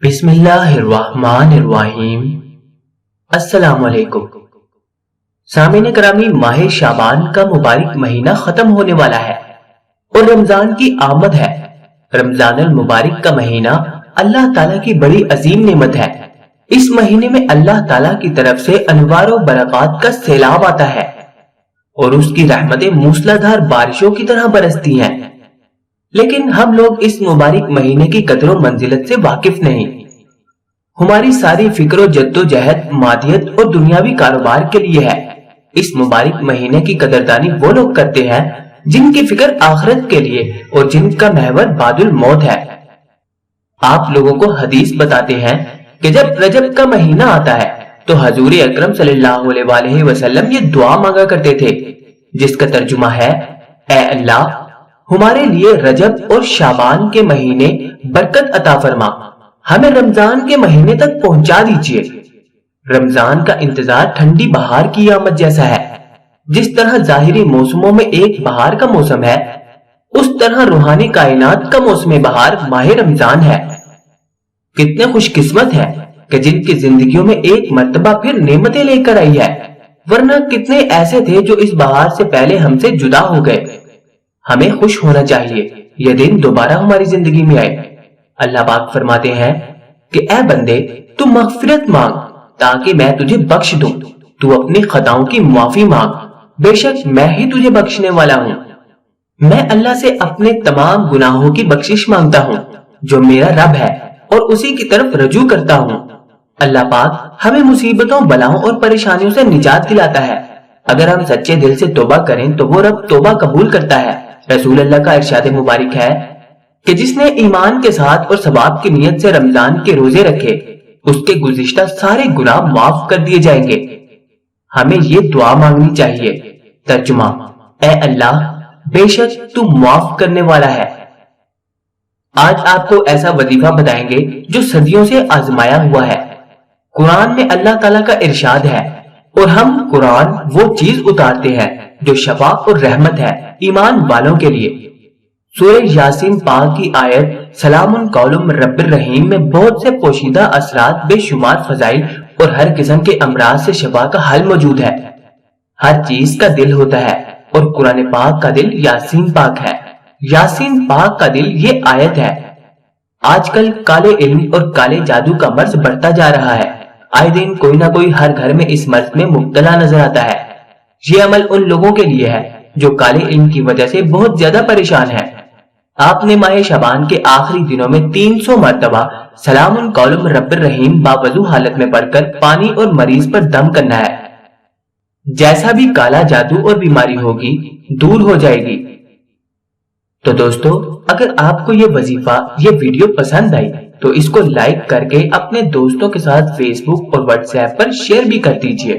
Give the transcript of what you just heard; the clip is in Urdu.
بسم اللہ الرحمن الرحیم۔ السلام علیکم سامعین کرامی، ماہ شعبان کا مبارک مہینہ ختم ہونے والا ہے اور رمضان کی آمد ہے۔ رمضان المبارک کا مہینہ اللہ تعالیٰ کی بڑی عظیم نعمت ہے۔ اس مہینے میں اللہ تعالیٰ کی طرف سے انوار و برکات کا سیلاب آتا ہے اور اس کی رحمتیں موسلادھار بارشوں کی طرح برستی ہیں، لیکن ہم لوگ اس مبارک مہینے کی قدر و منزلت سے واقف نہیں۔ ہماری ساری فکر و جد و جہد مادیت اور دنیاوی کاروبار کے لیے ہے۔ اس مبارک مہینے کی قدردانی وہ لوگ کرتے ہیں جن کی فکر آخرت کے لیے اور جن کا محور بعد الموت ہے۔ آپ لوگوں کو حدیث بتاتے ہیں کہ جب رجب کا مہینہ آتا ہے تو حضور اکرم صلی اللہ علیہ وآلہ وسلم یہ دعا مانگا کرتے تھے، جس کا ترجمہ ہے: اے اللہ، ہمارے لیے رجب اور شعبان کے مہینے برکت عطا فرما، ہمیں رمضان کے مہینے تک پہنچا دیجئے۔ رمضان کا انتظار ٹھنڈی بہار کی آمد جیسا ہے۔ جس طرح ظاہری موسموں میں ایک بہار کا موسم ہے، اس طرح روحانی کائنات کا موسم بہار ماہ رمضان ہے۔ کتنے خوش قسمت ہیں کہ جن کی زندگیوں میں ایک مرتبہ پھر نعمتیں لے کر آئی ہے، ورنہ کتنے ایسے تھے جو اس بہار سے پہلے ہم سے جدا ہو گئے۔ ہمیں خوش ہونا چاہیے یہ دن دوبارہ ہماری زندگی میں آئے۔ اللہ پاک فرماتے ہیں کہ اے بندے، تو مغفرت مانگ تاکہ میں تجھے بخش دوں، تو اپنی خطاؤں کی معافی مانگ، بے شک میں ہی تجھے بخشنے والا ہوں۔ میں اللہ سے اپنے تمام گناہوں کی بخشش مانگتا ہوں جو میرا رب ہے اور اسی کی طرف رجوع کرتا ہوں۔ اللہ پاک ہمیں مصیبتوں، بلاؤں اور پریشانیوں سے نجات دلاتا ہے۔ اگر ہم سچے دل سے توبہ کریں تو وہ رب توبہ قبول کرتا ہے۔ رسول اللہ کا ارشاد مبارک ہے کہ جس نے ایمان کے ساتھ اور ثواب کی نیت سے رمضان کے روزے رکھے، اس کے گزشتہ سارے گناہ معاف کر دیے جائیں گے۔ ہمیں یہ دعا مانگنی چاہیے۔ ترجمہ: اے اللہ، بے شک تو معاف کرنے والا ہے۔ آج آپ کو ایسا وظیفہ بتائیں گے جو صدیوں سے آزمایا ہوا ہے۔ قرآن میں اللہ تعالیٰ کا ارشاد ہے اور ہم قرآن وہ چیز اتارتے ہیں جو شفا اور رحمت ہے ایمان والوں کے لیے۔ سورہ یاسین پاک کی آیت سلام قول من رب الرحیم میں بہت سے پوشیدہ اثرات، بے شمار فضائل اور ہر قسم کے امراض سے شفا کا حل موجود ہے۔ ہر چیز کا دل ہوتا ہے اور قرآن پاک کا دل یاسین پاک ہے۔ یاسین پاک کا دل یہ آیت ہے۔ آج کل کالے علم اور کالے جادو کا مرض بڑھتا جا رہا ہے۔ آئے دن کوئی نہ کوئی ہر گھر میں اس مرض میں مبتلا نظر آتا ہے۔ یہ عمل ان لوگوں کے لیے ہے جو کالے علم کی وجہ سے بہت زیادہ پریشان ہیں۔ آپ نے ماہ شعبان کے آخری دنوں میں 300 مرتبہ سلام قول من رب الرحیم باوضو حالت میں پڑھ کر پانی اور مریض پر دم کرنا ہے۔ جیسا بھی کالا جادو اور بیماری ہوگی دور ہو جائے گی۔ تو دوستو، اگر آپ کو یہ وظیفہ، یہ ویڈیو پسند آئی تو اس کو لائک کر کے اپنے دوستوں کے ساتھ فیس بک اور واٹس ایپ پر شیئر بھی کر دیجئے۔